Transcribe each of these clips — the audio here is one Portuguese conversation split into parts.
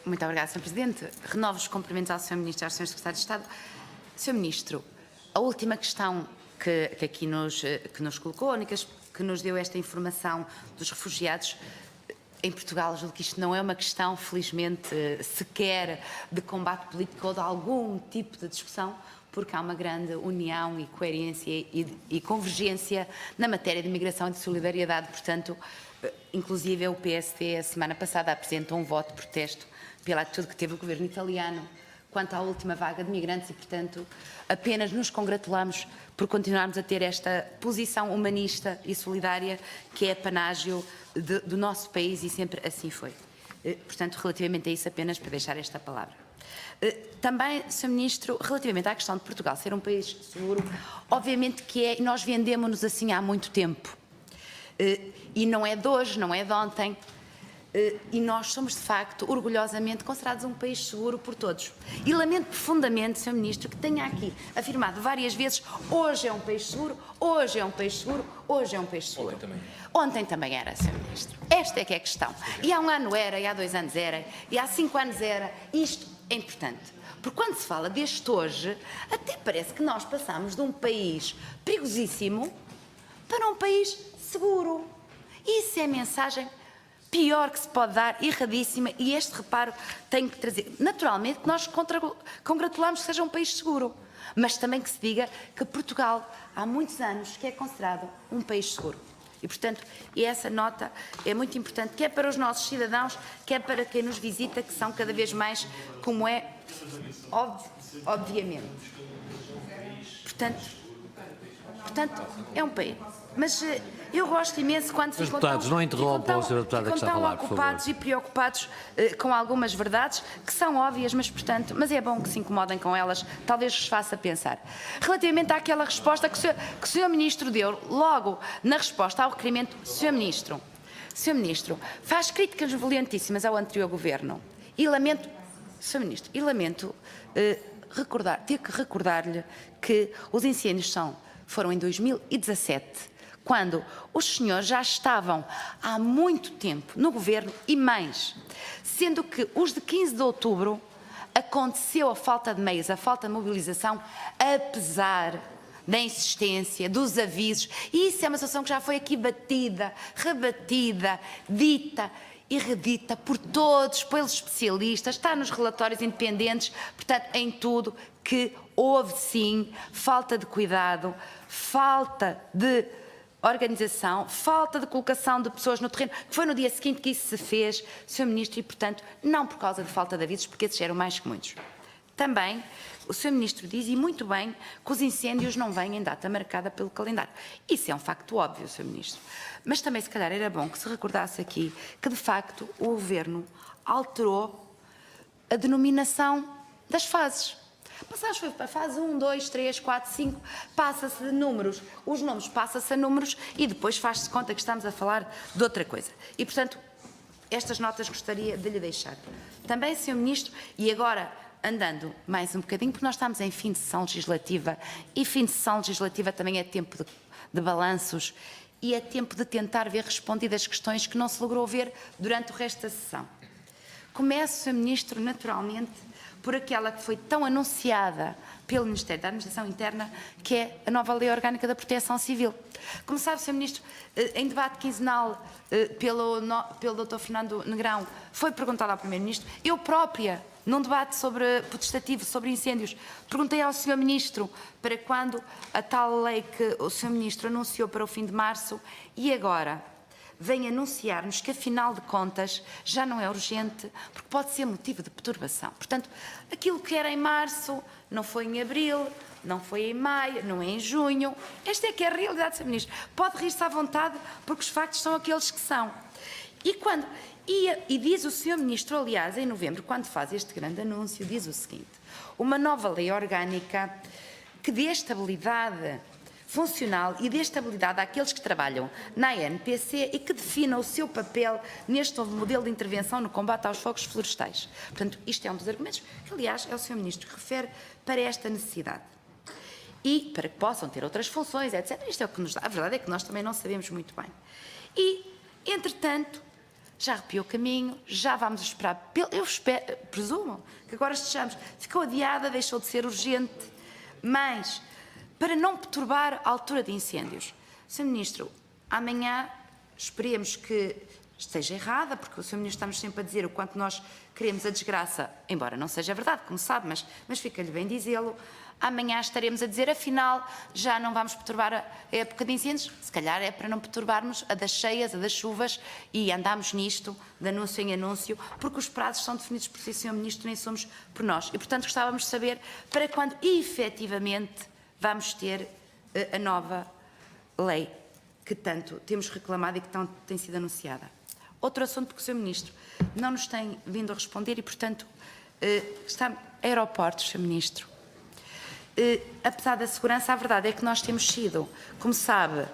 Muito obrigada, Sr. Presidente. Renovo os cumprimentos ao Sr. Ministro e ao Sr. Secretário de Estado. Sr. Ministro, a última questão que aqui nos colocou, que nos deu esta informação dos refugiados, em Portugal, julgo que isto não é uma questão, felizmente, sequer de combate político ou de algum tipo de discussão, porque há uma grande união e coerência e convergência na matéria de migração e de solidariedade. Portanto, inclusive o PSD, a semana passada, apresentou um voto de protesto pela atitude que teve o governo italiano quanto à última vaga de migrantes e, portanto, apenas nos congratulamos por continuarmos a ter esta posição humanista e solidária que é panágio do nosso país e sempre assim foi. Portanto, relativamente a isso, apenas para deixar esta palavra. Também, Sr. Ministro, relativamente à questão de Portugal ser um país seguro, obviamente que é, nós vendemos-nos assim há muito tempo. E não é de hoje, não é de ontem. E nós somos, de facto, orgulhosamente considerados um país seguro por todos. E lamento profundamente, Sr. Ministro, que tenha aqui afirmado várias vezes: hoje é um país seguro, hoje é um país seguro, hoje é um país seguro. Ontem também era, Sr. Ministro. Esta é que é a questão. E há um ano era, e há 2 anos era, e há 5 anos era. Isto é importante. Porque quando se fala deste hoje, até parece que nós passamos de um país perigosíssimo para um país seguro. Isso é a mensagem pior que se pode dar, erradíssima, e este reparo tem que trazer. Naturalmente, nós congratulamos que seja um país seguro, mas também que se diga que Portugal, há muitos anos, que é considerado um país seguro. E, portanto, essa nota é muito importante, quer para os nossos cidadãos, quer para quem nos visita, que são cada vez mais, como é, obviamente. Portanto, é um país. Mas eu gosto imenso quando ficam tão ocupados e preocupados com algumas verdades que são óbvias, mas é bom que se incomodem com elas, talvez vos faça pensar. Relativamente àquela resposta que o Sr. Ministro deu, logo na resposta ao requerimento, Sr. Ministro, faz críticas violentíssimas ao anterior Governo e lamento, Sr. Ministro, ter que recordar-lhe que os incêndios foram em 2017, quando os senhores já estavam há muito tempo no governo e mais, sendo que os de 15 de outubro aconteceu a falta de meios, a falta de mobilização, apesar da insistência, dos avisos, e isso é uma situação que já foi aqui batida, rebatida, dita e redita por todos, pelos especialistas, está nos relatórios independentes, portanto, em tudo, que houve sim falta de cuidado, falta de organização, falta de colocação de pessoas no terreno, que foi no dia seguinte que isso se fez, Sr. Ministro, e, portanto, não por causa de falta de avisos, porque esses eram mais que muitos. Também, o Sr. Ministro diz, e muito bem, que os incêndios não vêm em data marcada pelo calendário. Isso é um facto óbvio, Sr. Ministro. Mas também, se calhar, era bom que se recordasse aqui que, de facto, o Governo alterou a denominação das fases. Passámos para a fase 1, 2, 3, 4, 5, passa-se de números, os nomes passa-se a números e depois faz-se conta que estamos a falar de outra coisa. E, portanto, estas notas gostaria de lhe deixar. Também, Sr. Ministro, e agora andando mais um bocadinho, porque nós estamos em fim de sessão legislativa e fim de sessão legislativa também é tempo de balanços e é tempo de tentar ver respondidas questões que não se logrou ver durante o resto da sessão. Começo, Sr. Ministro, naturalmente, por aquela que foi tão anunciada pelo Ministério da Administração Interna, que é a nova Lei Orgânica da Proteção Civil. Como sabe, Sr. Ministro, em debate quinzenal pelo Dr. Fernando Negrão, foi perguntado ao Primeiro-Ministro, eu própria, num debate potestativo sobre incêndios, perguntei ao Sr. Ministro para quando a tal lei que o Sr. Ministro anunciou para o fim de março e agora vem anunciar-nos que, afinal de contas, já não é urgente, porque pode ser motivo de perturbação. Portanto, aquilo que era em março, não foi em abril, não foi em maio, não é em junho. Esta é que é a realidade, Sr. Ministro. Pode rir-se à vontade, porque os factos são aqueles que são. E diz o Sr. Ministro, aliás, em novembro, quando faz este grande anúncio, diz o seguinte: uma nova lei orgânica que dê estabilidade funcional e de estabilidade àqueles que trabalham na ANPC e que defina o seu papel neste novo modelo de intervenção no combate aos fogos florestais. Portanto, isto é um dos argumentos que, aliás, é o Sr. Ministro que refere para esta necessidade. E para que possam ter outras funções, etc. Isto é o que nos dá. A verdade é que nós também não sabemos muito bem. E, entretanto, já arrepiou o caminho, já vamos esperar, eu espero, presumo que agora estejamos, ficou adiada, deixou de ser urgente, mas para não perturbar a altura de incêndios. Sr. Ministro, amanhã esperemos que esteja errada, porque o Sr. Ministro está-nos sempre a dizer o quanto nós queremos a desgraça, embora não seja verdade, como sabe, mas fica-lhe bem dizê-lo. Amanhã estaremos a dizer, afinal, já não vamos perturbar a época de incêndios, se calhar é para não perturbarmos a das cheias, a das chuvas, e andamos nisto, de anúncio em anúncio, porque os prazos são definidos por si, Sr. Ministro, nem somos por nós. E, portanto, gostávamos de saber para quando, efetivamente, vamos ter a nova lei que tanto temos reclamado e que tanto tem sido anunciada. Outro assunto, porque o Sr. Ministro não nos tem vindo a responder e, portanto, aeroportos, Sr. Ministro. Apesar da segurança, a verdade é que nós temos sido, como sabe,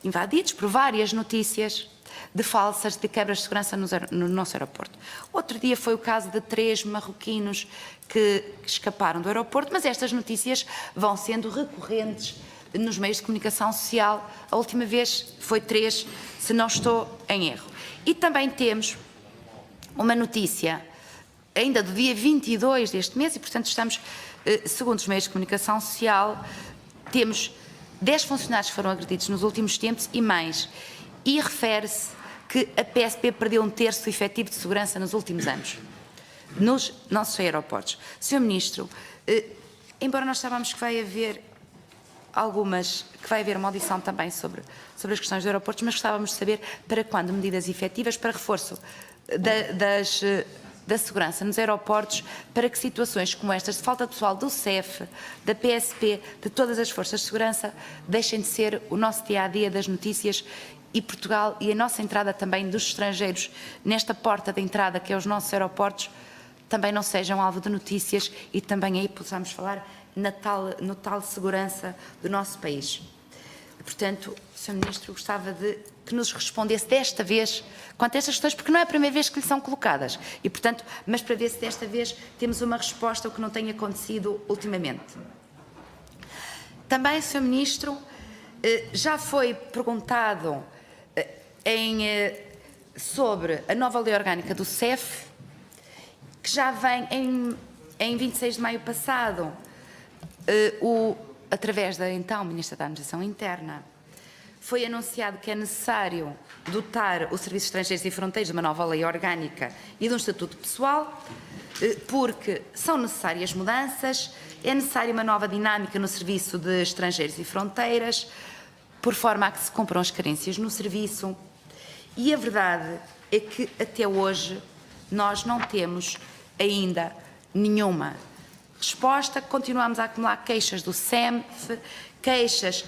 invadidos por várias notícias de falsas, de quebras de segurança no nosso aeroporto. Outro dia foi o caso de 3 marroquinos que escaparam do aeroporto, mas estas notícias vão sendo recorrentes nos meios de comunicação social. A última vez foi 3, se não estou em erro. E também temos uma notícia ainda do dia 22 deste mês e, portanto, estamos, segundo os meios de comunicação social, temos 10 funcionários que foram agredidos nos últimos tempos e mais. E refere-se que a PSP perdeu 1/3 do efetivo de segurança nos últimos anos, nos nossos aeroportos. Sr. Ministro, embora nós saibamos que vai haver uma audição também sobre as questões dos aeroportos, mas gostávamos de saber para quando medidas efetivas para reforço da segurança nos aeroportos, para que situações como estas, de falta de pessoal do CEF, da PSP, de todas as forças de segurança, deixem de ser o nosso dia-a-dia das notícias e Portugal e a nossa entrada também dos estrangeiros nesta porta de entrada que é os nossos aeroportos, também não sejam alvo de notícias e também aí possamos falar no tal segurança do nosso país. Portanto, Sr. Ministro, gostava de que nos respondesse desta vez quanto a estas questões, porque não é a primeira vez que lhe são colocadas, e, portanto, mas para ver se desta vez temos uma resposta ao que não tem acontecido ultimamente. Também, Sr. Ministro, já foi perguntado sobre a nova lei orgânica do CEF, que já vem em 26 de maio passado, através da então Ministra da Administração Interna, foi anunciado que é necessário dotar o Serviço de Estrangeiros e Fronteiras de uma nova lei orgânica e de um estatuto pessoal, porque são necessárias mudanças, é necessária uma nova dinâmica no Serviço de Estrangeiros e Fronteiras, por forma a que se cumpram as carências no serviço, e a verdade é que até hoje nós não temos ainda nenhuma resposta, continuamos a acumular queixas do SEMF, queixas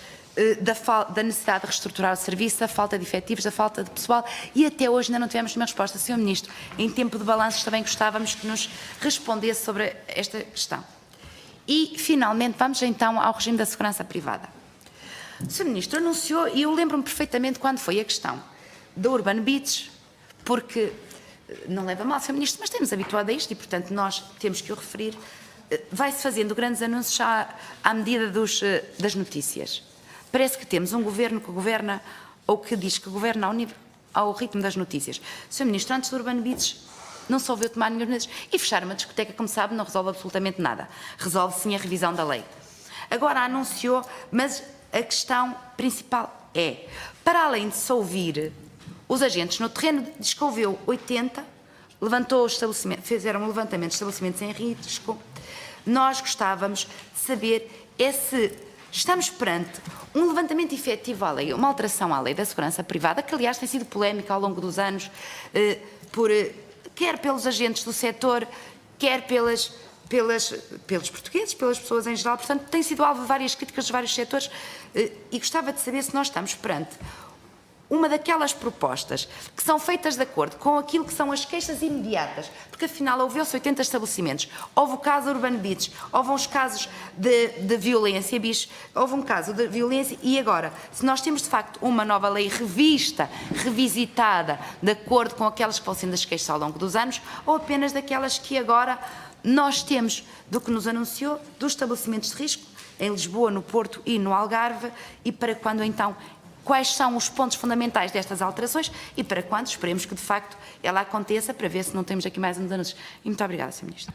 da necessidade de reestruturar o serviço, da falta de efetivos, da falta de pessoal, e até hoje ainda não tivemos nenhuma resposta. Sr. Ministro, em tempo de balanços também gostávamos que nos respondesse sobre esta questão. E, finalmente, vamos então ao regime da segurança privada. O Sr. Ministro anunciou, e eu lembro-me perfeitamente quando foi a questão da Urban Beach, porque não leva mal, Sr. Ministro, mas temos habituado a isto e, portanto, nós temos que o referir. Vai-se fazendo grandes anúncios já à medida das notícias. Parece que temos um governo que governa ou que diz que governa ao ritmo das notícias. Sr. Ministro, antes do Urban Beach não se ouviu tomar nenhum deles. E fechar uma discoteca, como sabe, não resolve absolutamente nada. Resolve sim a revisão da lei. Agora anunciou, mas a questão principal é, para além de se ouvir os agentes no terreno, diz que ouviu 80, fizeram um levantamento de estabelecimentos em risco. Nós gostávamos de saber se estamos perante um levantamento efetivo à lei, uma alteração à lei da segurança privada, que aliás tem sido polémica ao longo dos anos, quer pelos agentes do setor, quer pelos portugueses, pelas pessoas em geral. Portanto, tem sido alvo de várias críticas de vários setores e gostava de saber se nós estamos perante uma daquelas propostas que são feitas de acordo com aquilo que são as queixas imediatas, porque afinal houve-se 80 estabelecimentos, houve o caso Urban Beach, houve uns casos de violência, houve um caso de violência e agora, se nós temos de facto uma nova lei revista, revisitada, de acordo com aquelas que vão sendo as queixas ao longo dos anos, ou apenas daquelas que agora nós temos do que nos anunciou, dos estabelecimentos de risco, em Lisboa, no Porto e no Algarve, e para quando então quais são os pontos fundamentais destas alterações e para quando esperemos que, de facto, ela aconteça, para ver se não temos aqui mais mudanças. E muito obrigada, Sr. Ministro.